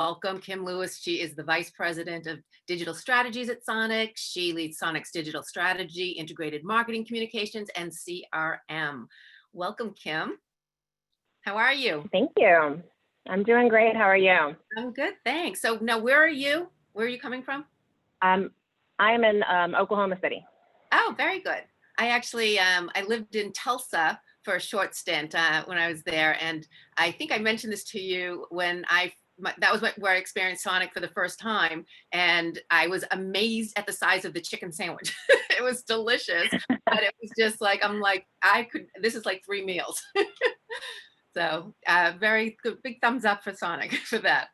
welcome Kim Lewis. She is the Vice President of Digital Strategies at Sonic. She leads Sonic's digital strategy, integrated marketing communications, and CRM. Welcome, Kim. How are you? Thank you. I'm doing great. How are you? I'm good, thanks. So now, where are you? Where are you coming from? I'm in Oklahoma City. Oh, very good. I actually, I lived in Tulsa for a short stint when I was there. And I think I mentioned this to you when that was where I experienced Sonic for the first time. And I was amazed at the size of the chicken sandwich. It was delicious, but it was just like, this is like 3 meals. So very good, big thumbs up for Sonic for that.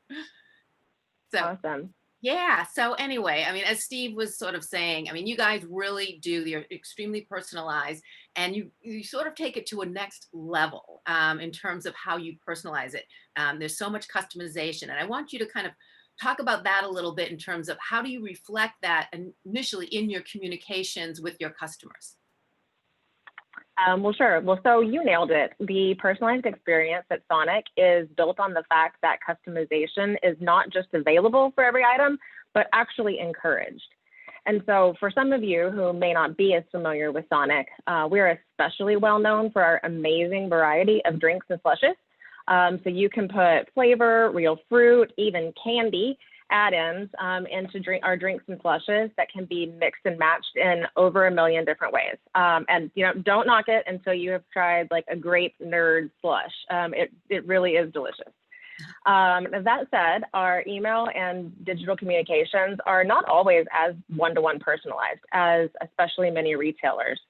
So awesome. Yeah. So anyway, I mean, as Steve was sort of saying, I mean, you guys really do, you're extremely personalized, and you sort of take it to a next level in terms of how you personalize it. There's so much customization, and I want you to kind of talk about that a little bit in terms of how do you reflect that initially in your communications with your customers? Well, sure. Well, so you nailed it. The personalized experience at Sonic is built on the fact that customization is not just available for every item, but actually encouraged. And so for some of you who may not be as familiar with Sonic, we're especially well known for our amazing variety of drinks and slushes. So you can put flavor, real fruit, even candy add-ins into our drinks and slushes that can be mixed and matched in over 1 million different ways. And don't knock it until you have tried like a grape nerd slush. It really is delicious. That said, our email and digital communications are not always as one-to-one personalized as especially many retailers.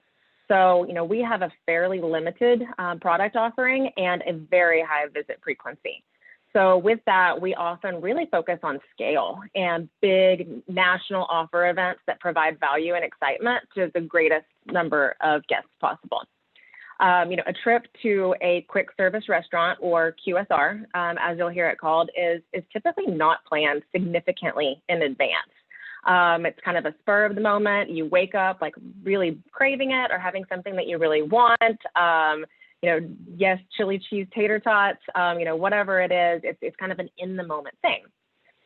So, we have a fairly limited product offering and a very high visit frequency. So with that, we often really focus on scale and big national offer events that provide value and excitement to the greatest number of guests possible. A trip to a quick service restaurant, or QSR, as you'll hear it called, is typically not planned significantly in advance. It's kind of a spur of the moment. You wake up like really craving it or having something that you really want. Yes, chili cheese tater tots, whatever it is, it's kind of an in the moment thing.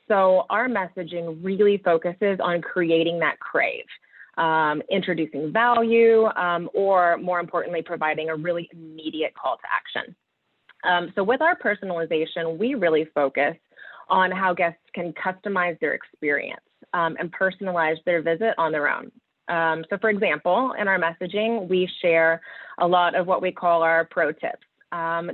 So our messaging really focuses on creating that crave, introducing value, or more importantly, providing a really immediate call to action. So with our personalization, we really focus on how guests can customize their experience and personalize their visit on their own. So for example, in our messaging, we share a lot of what we call our pro tips.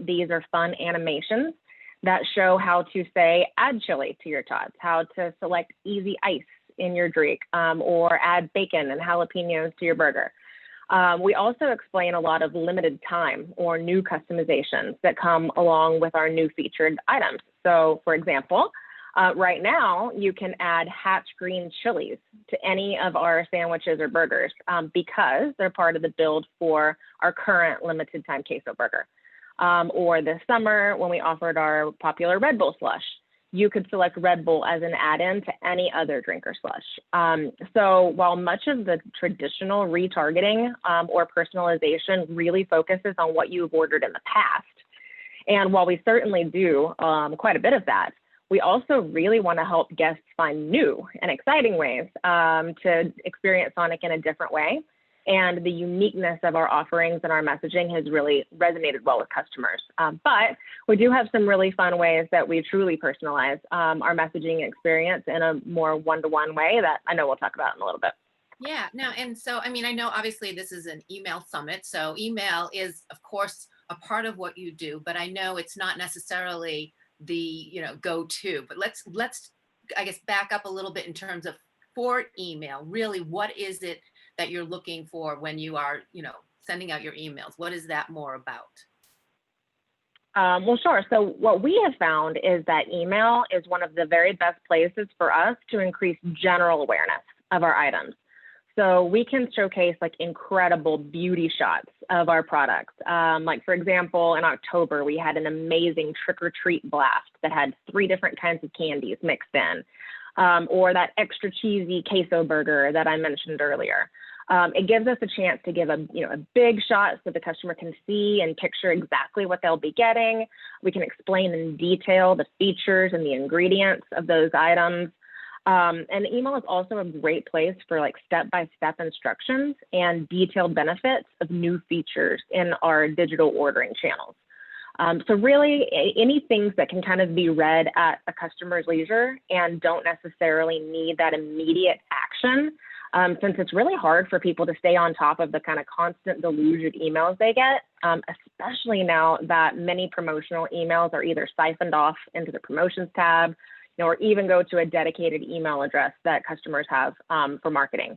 These are fun animations that show how to, say, add chili to your tots, how to select easy ice in your drink, or add bacon and jalapenos to your burger. We also explain a lot of limited time or new customizations that come along with our new featured items. So for example, right now, you can add hatch green chilies to any of our sandwiches or burgers because they're part of the build for our current limited time queso burger. Or this summer, when we offered our popular Red Bull slush, you could select Red Bull as an add-in to any other drink or slush. So while much of the traditional retargeting or personalization really focuses on what you've ordered in the past, and while we certainly do quite a bit of that, we also really want to help guests find new and exciting ways to experience Sonic in a different way. And the uniqueness of our offerings and our messaging has really resonated well with customers. But we do have some really fun ways that we truly personalize our messaging experience in a more one-to-one way that I know we'll talk about in a little bit. Yeah, no, and so, I mean, I know obviously this is an email summit, so email is, of course, a part of what you do, but I know it's not necessarily the go-to. But let's I guess back up a little bit in terms of for email. Really, what is it that you're looking for when you are sending out your emails? What is that more about? Well, sure. So what we have found is that email is one of the very best places for us to increase general awareness of our items. So we can showcase like incredible beauty shots of our products. Like for example, in October, we had an amazing trick or treat blast that had 3 different kinds of candies mixed in, or that extra cheesy queso burger that I mentioned earlier. It gives us a chance to give a big shot so the customer can see and picture exactly what they'll be getting. We can explain in detail the features and the ingredients of those items. And email is also a great place for like step-by-step instructions and detailed benefits of new features in our digital ordering channels. So really any things that can kind of be read at a customer's leisure and don't necessarily need that immediate action, since it's really hard for people to stay on top of the kind of constant deluge of emails they get, especially now that many promotional emails are either siphoned off into the promotions tab, or even go to a dedicated email address that customers have for marketing.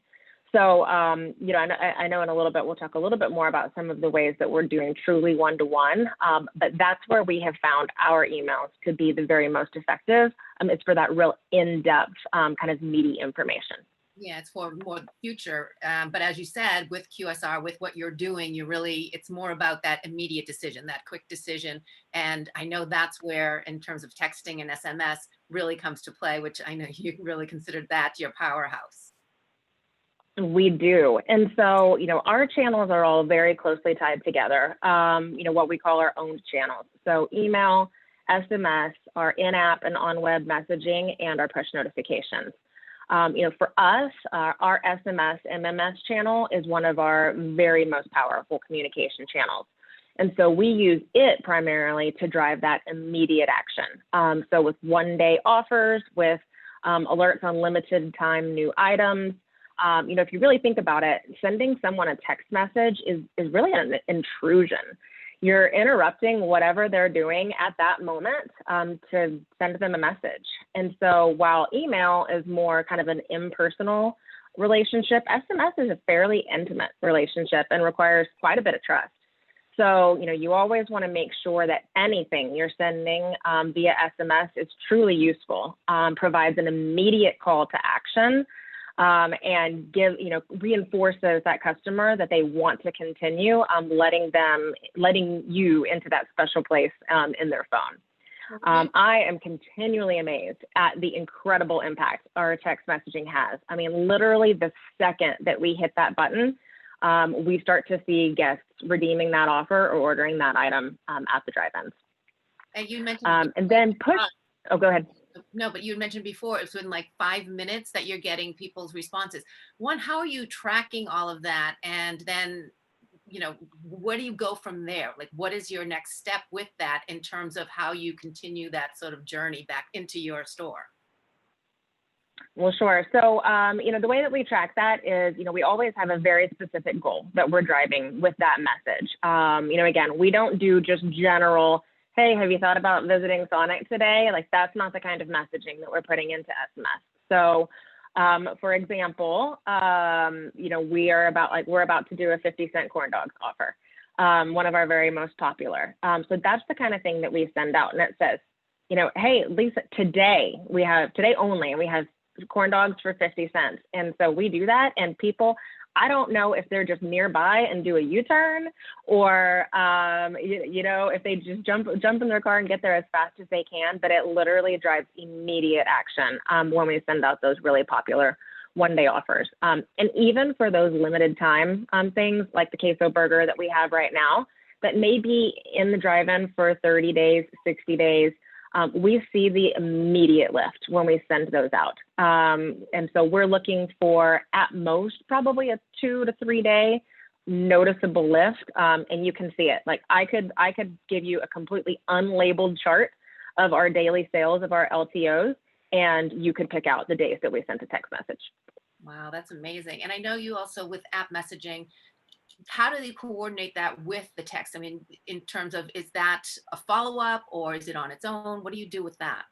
So, I know in a little bit, we'll talk a little bit more about some of the ways that we're doing truly one-to-one, but that's where we have found our emails to be the very most effective. It's for that real in-depth kind of meaty information. Yeah, it's for more future. But as you said, with QSR, with what you're doing, it's more about that immediate decision, that quick decision. And I know that's where, in terms of texting and SMS, really comes to play, which I know you really considered that your powerhouse. We do. And so, our channels are all very closely tied together, what we call our owned channels. So email, SMS, our in-app and on-web messaging, and our push notifications. For us, our SMS MMS channel is one of our very most powerful communication channels. And so we use it primarily to drive that immediate action. So with one-day offers, with alerts on limited time new items, if you really think about it, sending someone a text message is really an intrusion. You're interrupting whatever they're doing at that moment to send them a message. And so while email is more kind of an impersonal relationship, SMS is a fairly intimate relationship and requires quite a bit of trust. So, you always want to make sure that anything you're sending via SMS is truly useful, provides an immediate call to action, and reinforces that customer that they want to continue letting you into that special place in their phone. I am continually amazed at the incredible impact our text messaging has. I mean, literally the second that we hit that button, we start to see guests redeeming that offer or ordering that item at the drive-ins. And you mentioned, and then push. Oh, go ahead. No, but you had mentioned before, it's within like 5 minutes that you're getting people's responses. One, how are you tracking all of that? And then, where do you go from there? Like, what is your next step with that in terms of how you continue that sort of journey back into your store? Well, sure. So, the way that we track that is, we always have a very specific goal that we're driving with that message. Again, we don't do just general, hey, have you thought about visiting Sonic today? Like, that's not the kind of messaging that we're putting into SMS. So, for example, we're about to do a 50-cent corn dogs offer, one of our very most popular. So that's the kind of thing that we send out. And it says, hey, Lisa, today only, we have corn dogs for 50 cents. And so we do that, and people, I don't know if they're just nearby and do a U-turn, or if they just jump in their car and get there as fast as they can, but it literally drives immediate action when we send out those really popular one-day offers. And even for those limited time things like the queso burger that we have right now, that may be in the drive-in for 30 days, 60 days, we see the immediate lift when we send those out. And so we're looking for, at most, probably a 2 to 3 day noticeable lift. And you can see it. Like, I could give you a completely unlabeled chart of our daily sales of our LTOs, and you could pick out the days that we sent a text message. Wow, that's amazing. And I know you also, with app messaging, how do they coordinate that with the text? I mean, in terms of, is that a follow-up or is it on its own? What do you do with that?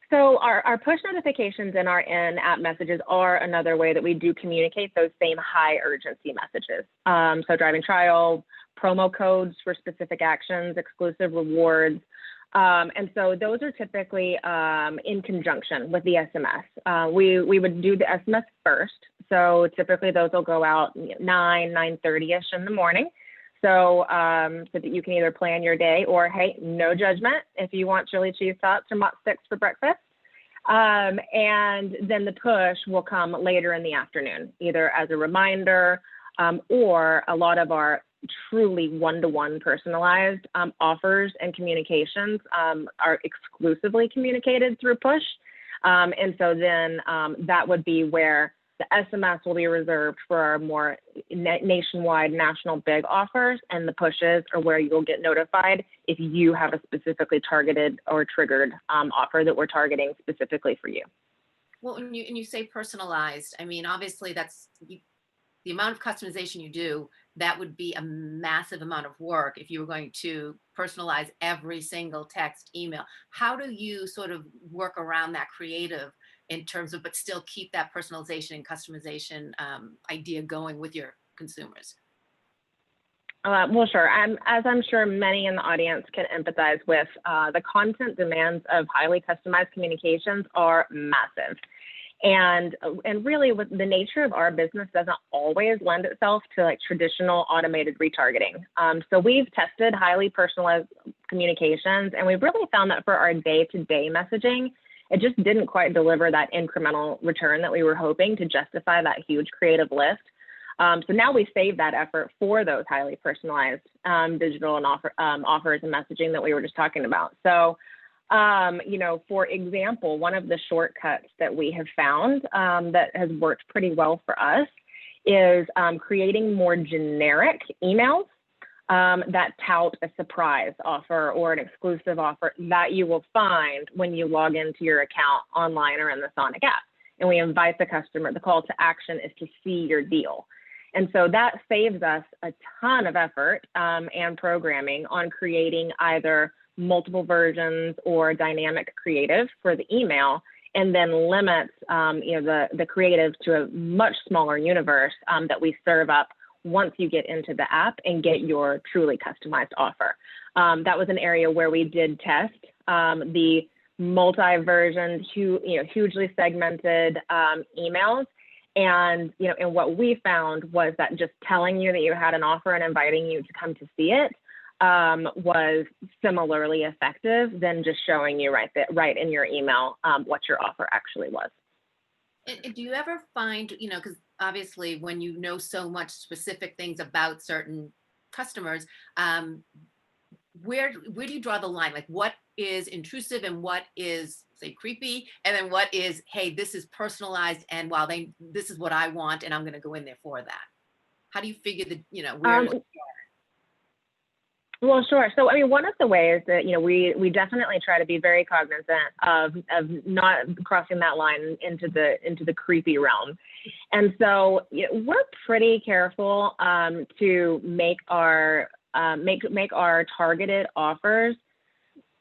So our push notifications and our in-app messages are another way that we do communicate those same high urgency messages. So driving trial, promo codes for specific actions, exclusive rewards. And so those are typically in conjunction with the SMS. We would do the SMS first. So typically those will go out 9:30ish in the morning. So that you can either plan your day, or, hey, no judgment, if you want chili cheese tots from Mott 6 for breakfast. And then the push will come later in the afternoon, either as a reminder, or a lot of our truly one-to-one personalized offers and communications are exclusively communicated through push. And so then that would be where the SMS will be reserved for our more nationwide, national big offers, and the pushes are where you'll get notified if you have a specifically targeted or triggered offer that we're targeting specifically for you. Well, when you say personalized, I mean, obviously that's the amount of customization you do, that would be a massive amount of work if you were going to personalize every single text, email. How do you sort of work around that creative in terms of, but still keep that personalization and customization idea going with your consumers? Well, sure. As I'm sure many in the audience can empathize with, the content demands of highly customized communications are massive. And really, with the nature of our business doesn't always lend itself to like traditional automated retargeting. So we've tested highly personalized communications, and we've really found that for our day-to-day messaging, it just didn't quite deliver that incremental return that we were hoping to justify that huge creative lift. So now we save that effort for those highly personalized digital and offers and messaging that we were just talking about. So, you know, for example, one of the shortcuts that we have found that has worked pretty well for us is creating more generic emails that tout a surprise offer or an exclusive offer that you will find when you log into your account online or in the Sonic app. And we invite the customer, the call to action is to see your deal. And so that saves us a ton of effort and programming on creating either multiple versions or dynamic creative for the email, and then limits you know, the creative to a much smaller universe that we serve up once you get into the app and get your truly customized offer. That was an area where we did test the multi-version, hugely segmented emails. And, you know, and what we found was that just telling you that you had an offer and inviting you to come to see it was similarly effective than just showing you right in your email what your offer actually was. And do you ever find, you know, because obviously when you know so much specific things about certain customers, where do you draw the line? Like what is intrusive and what is, say, creepy, and then what is, hey, this is personalized, and while this is what I want and I'm going to go in there for that? How do you figure the, you know, where? Well, sure. So, I mean, one of the ways that, you know, we definitely try to be very cognizant of not crossing that line into the creepy realm. And so, you know, we're pretty careful to make our targeted offers.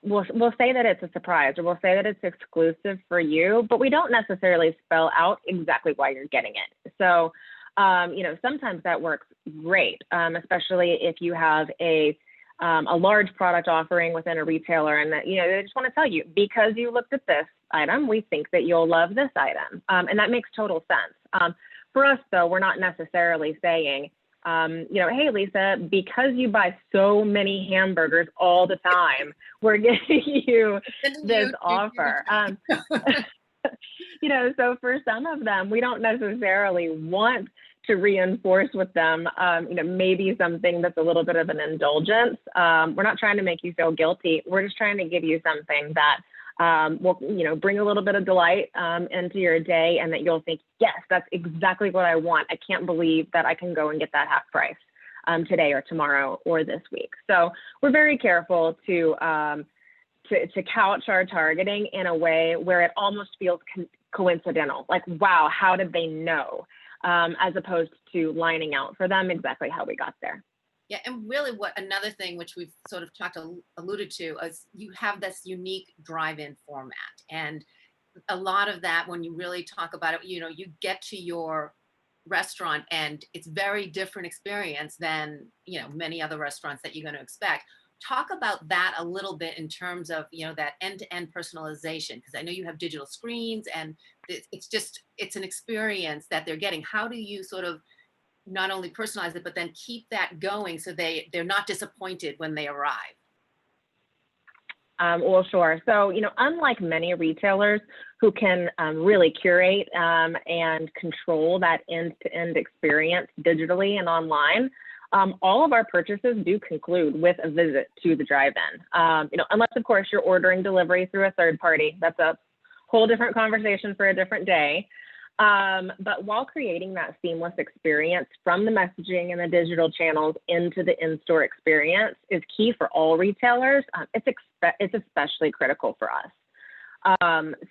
We'll say that it's a surprise, or we'll say that it's exclusive for you, but we don't necessarily spell out exactly why you're getting it. So, you know, sometimes that works great, especially if you have a large product offering within a retailer, and that, you know, they just want to tell you, because you looked at this item, we think that you'll love this item. And that makes total sense. For us, though, we're not necessarily saying, you know, hey, Lisa, because you buy so many hamburgers all the time, we're giving you this offer. You know, so for some of them, we don't necessarily want to reinforce with them, you know, maybe something that's a little bit of an indulgence. We're not trying to make you feel guilty. We're just trying to give you something that will, you know, bring a little bit of delight into your day, and that you'll think, yes, that's exactly what I want. I can't believe that I can go and get that half price today or tomorrow or this week. So we're very careful to couch our targeting in a way where it almost feels coincidental. Like, wow, how did they know? As opposed to lining out for them exactly how we got there. Yeah, and really what another thing which we've sort of alluded to is you have this unique drive-in format. And a lot of that, when you really talk about it, you know, you get to your restaurant and it's very different experience than, you know, many other restaurants that you're going to expect. Talk about that a little bit in terms of, you know, that end-to-end personalization, because I know you have digital screens and it's an experience that they're getting. How do you sort of not only personalize it, but then keep that going so they're not disappointed when they arrive? Well, sure. So, unlike many retailers who can really curate and control that end-to-end experience digitally and online, all of our purchases do conclude with a visit to the drive-in. Unless, of course, you're ordering delivery through a third party. That's a whole different conversation for a different day. But while creating that seamless experience from the messaging and the digital channels into the in-store experience is key for all retailers, it's especially critical for us.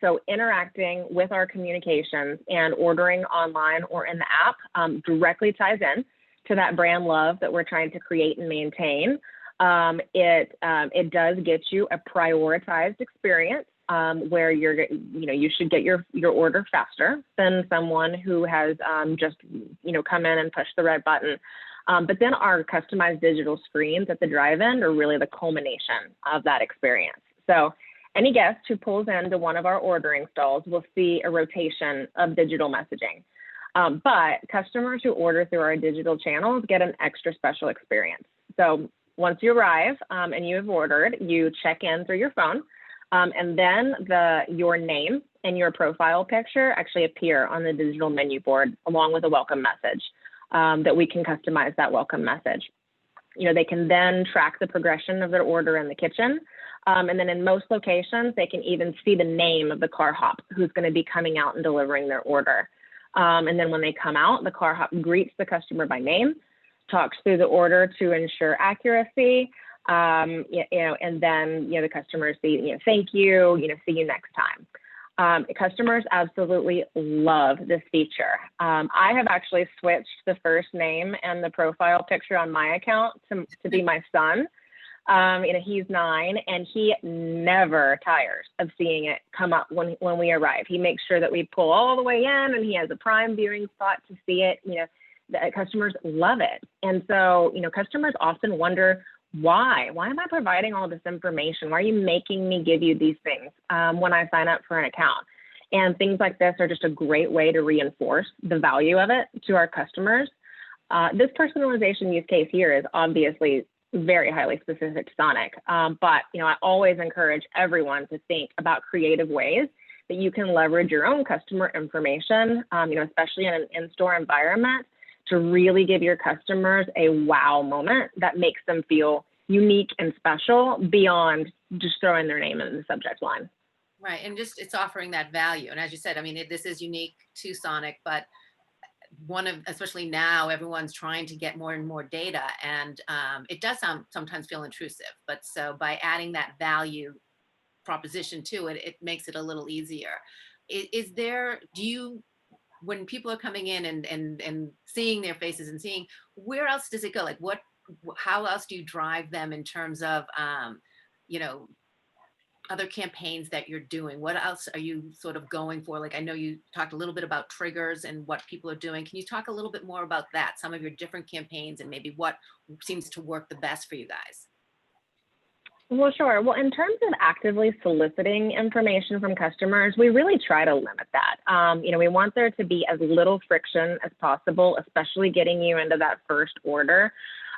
So interacting with our communications and ordering online or in the app directly ties in to that brand love that we're trying to create and maintain. It does get you a prioritized experience. Where you should get your order faster than someone who has just come in and pushed the red button. But then our customized digital screens at the drive-in are really the culmination of that experience. So any guest who pulls into one of our ordering stalls will see a rotation of digital messaging. But customers who order through our digital channels get an extra special experience. So once you arrive and you have ordered, you check in through your phone. And then your name and your profile picture actually appear on the digital menu board along with a welcome message that we can customize that welcome message. They can then track the progression of their order in the kitchen. And then in most locations, they can even see the name of the car hop who's going to be coming out and delivering their order. And then when they come out, the car hop greets the customer by name, talks through the order to ensure accuracy. And then, the customers see, thank you, see you next time. Customers absolutely love this feature. I have actually switched the first name and the profile picture on my account to be my son. He's 9 and he never tires of seeing it come up when we arrive. He makes sure that we pull all the way in and he has a prime viewing spot to see it. The customers love it. And so, customers often wonder, why am I providing all this information? Why are you making me give you these things when I sign up for an account? And things like this are just a great way to reinforce the value of it to our customers. This personalization use case here is obviously very highly specific to Sonic. But I always encourage everyone to think about creative ways that you can leverage your own customer information, especially in an in-store environment, to really give your customers a wow moment that makes them feel unique and special beyond just throwing their name in the subject line. Right, and it's offering that value. And as you said, this is unique to Sonic, but especially now, everyone's trying to get more and more data, and it does sometimes feel intrusive. But so by adding that value proposition to it, it makes it a little easier. When people are coming in and seeing their faces and seeing, where else does it go? Like how else do you drive them in terms of, other campaigns that you're doing? What else are you sort of going for? Like, I know you talked a little bit about triggers and what people are doing. Can you talk a little bit more about that? Some of your different campaigns and maybe what seems to work the best for you guys? Well, sure. Well, in terms of actively soliciting information from customers, we really try to limit that. We want there to be as little friction as possible, especially getting you into that first order.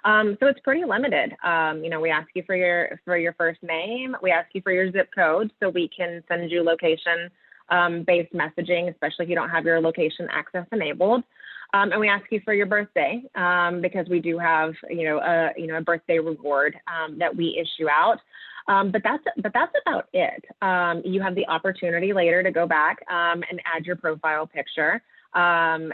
So it's pretty limited. We ask you for your first name. We ask you for your zip code so we can send you location based messaging, especially if you don't have your location access enabled. And we ask you for your birthday because we do have, a birthday reward that we issue out. But that's about it. You have the opportunity later to go back and add your profile picture. And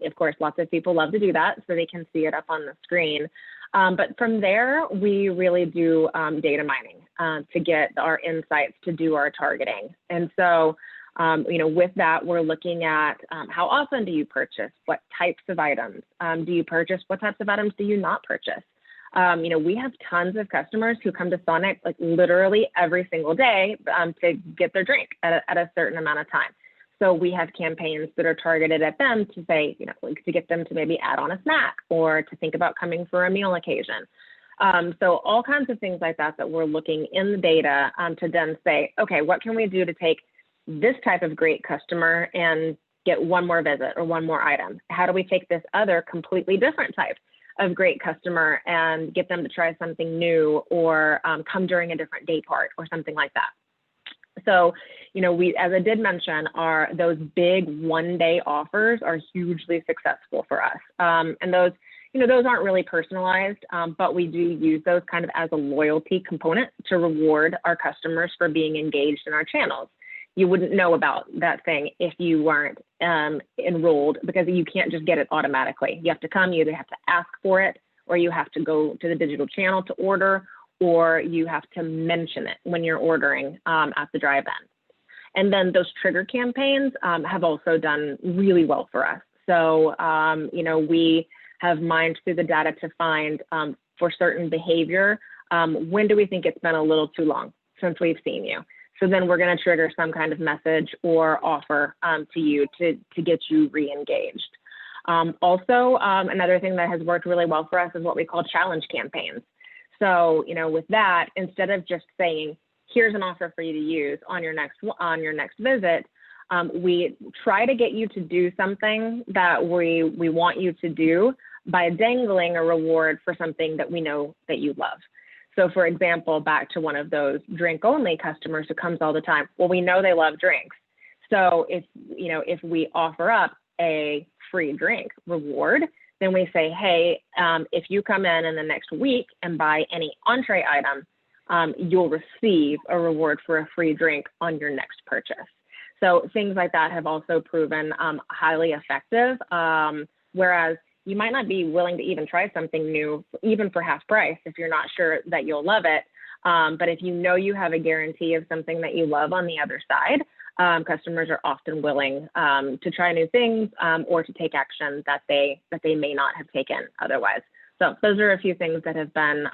of course, lots of people love to do that so they can see it up on the screen. But from there, we really do data mining to get our insights to do our targeting. And so, with that, we're looking at how often do you purchase? What types of items do you purchase? What types of items do you not purchase? We have tons of customers who come to Sonic like literally every single day to get their drink at a certain amount of time. So we have campaigns that are targeted at them to say, to get them to maybe add on a snack or to think about coming for a meal occasion. So all kinds of things like that we're looking in the data to then say, okay, what can we do to take this type of great customer and get one more visit or one more item? How do we take this other completely different type of great customer and get them to try something new, or come during a different day part or something like that. So, we, as I did mention, those big one-day offers are hugely successful for us. And those, those aren't really personalized, but we do use those kind of as a loyalty component to reward our customers for being engaged in our channels. You wouldn't know about that thing if you weren't enrolled, because you can't just get it automatically. You have to come, you either have to ask for it, or you have to go to the digital channel to order, or you have to mention it when you're ordering at the drive-in. And then those trigger campaigns have also done really well for us. So, we have mined through the data to find for certain behavior, when do we think it's been a little too long since we've seen you? So then we're going to trigger some kind of message or offer to you to get you re-engaged. Also, another thing that has worked really well for us is what we call challenge campaigns. So, with that, instead of just saying, here's an offer for you to use on your next visit, we try to get you to do something that we want you to do by dangling a reward for something that we know that you love. So for example, back to one of those drink only customers who comes all the time. Well, we know they love drinks. So if we offer up a free drink reward, then we say, hey, if you come in the next week and buy any entree item, you'll receive a reward for a free drink on your next purchase. So things like that have also proven highly effective, whereas you might not be willing to even try something new, even for half price, if you're not sure that you'll love it. But if you know you have a guarantee of something that you love on the other side, customers are often willing to try new things or to take action that they may not have taken otherwise. So those are a few things that have been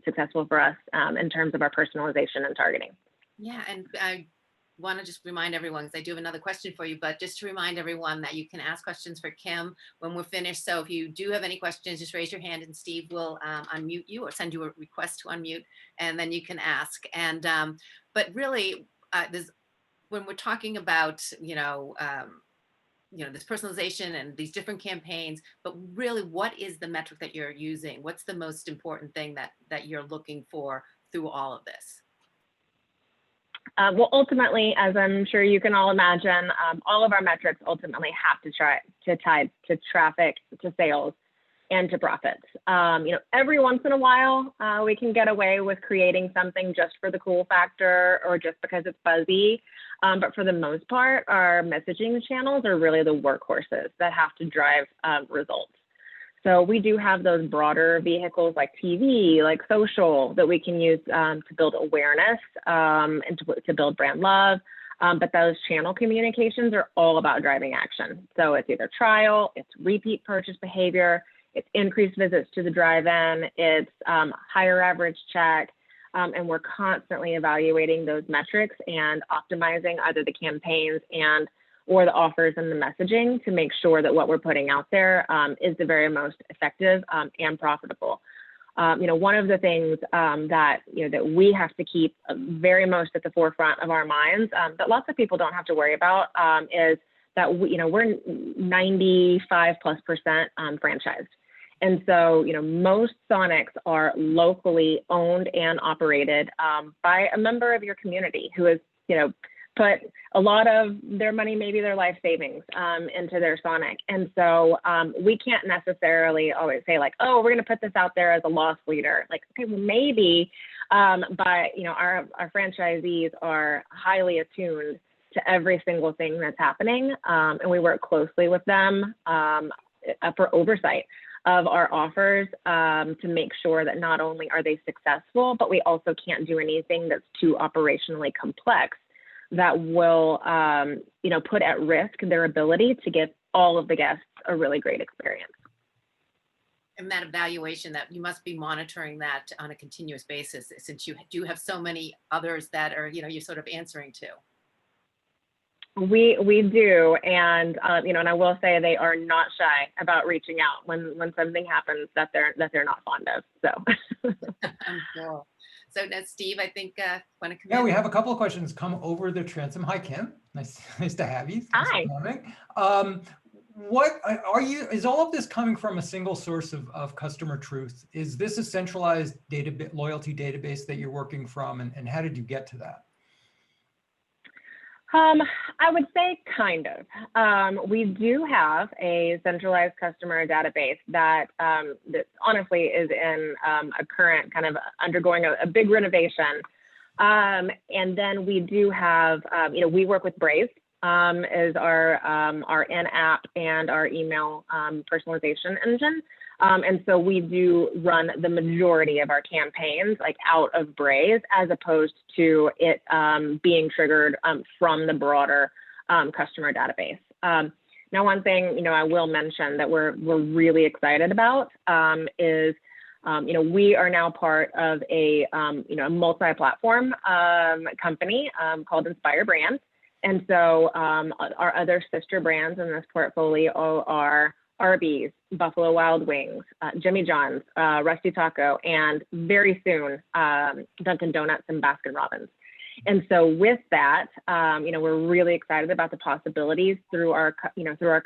successful for us in terms of our personalization and targeting. Yeah, and I want to just remind everyone, because I do have another question for you, but just to remind everyone that you can ask questions for Kim when we're finished. So if you do have any questions, just raise your hand and Steve will unmute you or send you a request to unmute, and then you can ask. And but really, when we're talking about this personalization and these different campaigns, but really, what is the metric that you're using? What's the most important thing that you're looking for through all of this? Well, ultimately, as I'm sure you can all imagine, all of our metrics ultimately have to tie to traffic, to sales, and to profits. Every once in a while, we can get away with creating something just for the cool factor or just because it's buzzy. But for the most part, our messaging channels are really the workhorses that have to drive results. So we do have those broader vehicles like TV, like social, that we can use to build awareness and to build brand love. But those channel communications are all about driving action. So it's either trial, it's repeat purchase behavior, it's increased visits to the drive-in, it's higher average check. And we're constantly evaluating those metrics and optimizing either the campaigns or the offers and the messaging to make sure that what we're putting out there is the very most effective and profitable. One of the things that we have to keep very most at the forefront of our minds that lots of people don't have to worry about is that we're 95+% franchised. And so, most Sonics are locally owned and operated by a member of your community who has, put a lot of their money, maybe their life savings into their Sonic. And so we can't necessarily always say like, oh, we're going to put this out there as a loss leader. Like, okay, well, maybe, but our franchisees are highly attuned to every single thing that's happening. And we work closely with them for oversight of our offers to make sure that not only are they successful, but we also can't do anything that's too operationally complex that will, put at risk their ability to give all of the guests a really great experience. And that evaluation, that you must be monitoring that on a continuous basis, since you do have so many others that are, you're sort of answering to. We do, and and I will say they are not shy about reaching out when something happens that they're not fond of. So. I'm sure. So now, Steve, I think want to come Yeah, in. we have a couple of questions come over the transom. Hi, Kim. Nice to have you. Thanks Hi. for coming. what is all of this coming from a single source of customer truth? Is this a centralized loyalty database that you're working from, and how did you get to that? I would say kind of. We do have a centralized customer database that, that honestly is in a current kind of undergoing a big renovation. And then we do have, we work with Braze as our in-app and our email personalization engine. And so we do run the majority of our campaigns like out of Braze, as opposed to it being triggered from the broader customer database. Now, one thing I will mention that we're really excited about is we are now part of a a multi-platform company called Inspire Brands, and so our other sister brands in this portfolio are Arby's, Buffalo Wild Wings, Jimmy John's, Rusty Taco, and very soon Dunkin' Donuts and Baskin Robbins. And so with that, we're really excited about the possibilities through our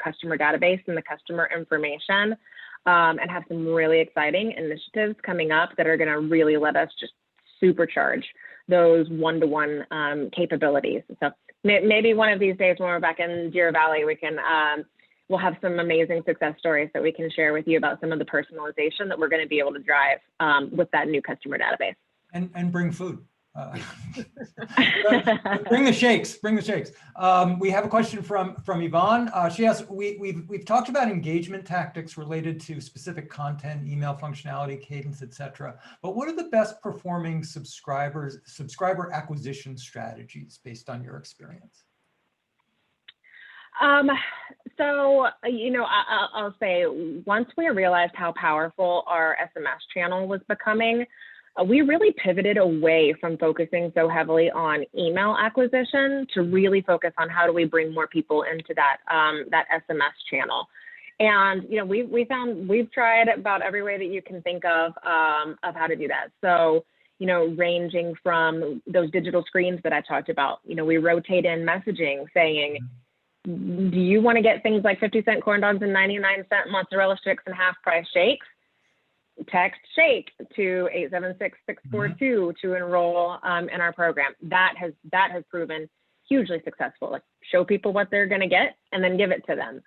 customer database and the customer information, and have some really exciting initiatives coming up that are going to really let us just supercharge those one-to-one capabilities. So maybe one of these days when we're back in Deer Valley, we can we'll have some amazing success stories that we can share with you about some of the personalization that we're going to be able to drive with that new customer database. And bring food. Bring the shakes. Bring the shakes. We have a question from Yvonne. She asks, we've talked about engagement tactics related to specific content, email functionality, cadence, etc. But what are the best performing subscriber acquisition strategies based on your experience? So, I'll say once we realized how powerful our SMS channel was becoming, we really pivoted away from focusing so heavily on email acquisition to really focus on how do we bring more people into that SMS channel. And we've tried about every way that you can think of how to do that. So ranging from those digital screens that I talked about, we rotate in messaging saying, do you want to get things like 50-cent corn dogs and 99-cent mozzarella sticks and half-price shakes? Text shake to 876-642 to enroll in our program. That has proven hugely successful. Like, show people what they're going to get and then give it to them.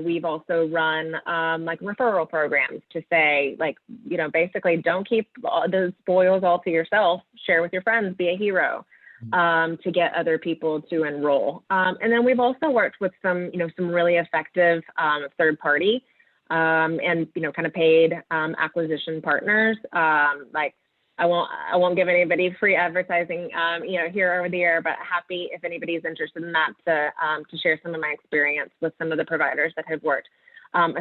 We've also run like referral programs to say, like, basically don't keep the spoils all to yourself. Share with your friends. Be a hero. To get other people to enroll. And then we've also worked with some really effective third party and kind of paid acquisition partners. Like I won't give anybody free advertising here over the air, but happy if anybody's interested in that to share some of my experience with some of the providers that have worked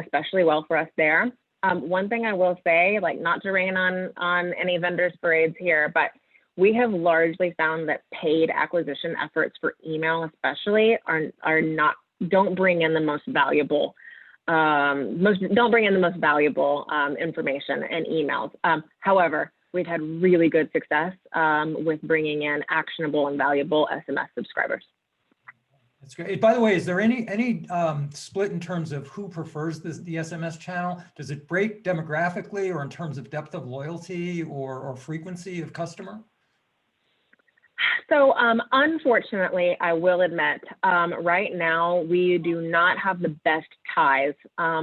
especially well for us there. One thing I will say, like, not to rain on any vendors' parades here, but we have largely found that paid acquisition efforts for email especially don't bring in the most valuable information and emails. However, we've had really good success with bringing in actionable and valuable SMS subscribers. That's great. By the way, is there any split in terms of who prefers the SMS channel? Does it break demographically or in terms of depth of loyalty or frequency of customer? So unfortunately, I will admit, right now, we do not have the best ties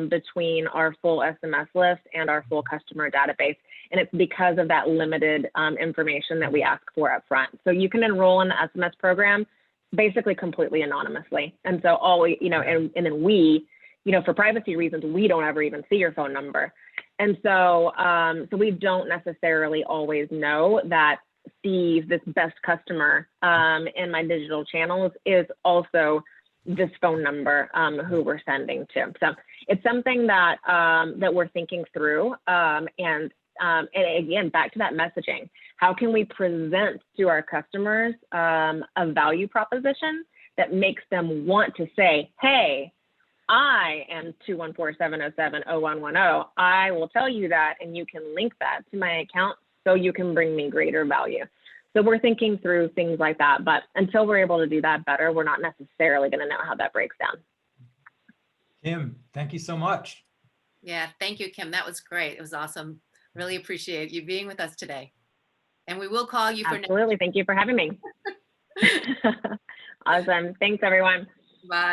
between our full SMS list and our full customer database. And it's because of that limited information that we ask for up front. So you can enroll in the SMS program basically completely anonymously. And so and then we, for privacy reasons, we don't ever even see your phone number. And so, so we don't necessarily always know that Steve, this best customer in my digital channels, is also this phone number who we're sending to. So it's something that that we're thinking through. And again, back to that messaging. How can we present to our customers a value proposition that makes them want to say, hey, I am 214-707-0110. I will tell you that, and you can link that to my account so you can bring me greater value. So we're thinking through things like that, but until we're able to do that better, we're not necessarily going to know how that breaks down. Kim, thank you so much. Yeah, thank you, Kim. That was great. It was awesome. Really appreciate you being with us today. And we will call you for next. Absolutely. Thank you for having me. Awesome. Thanks, everyone. Bye.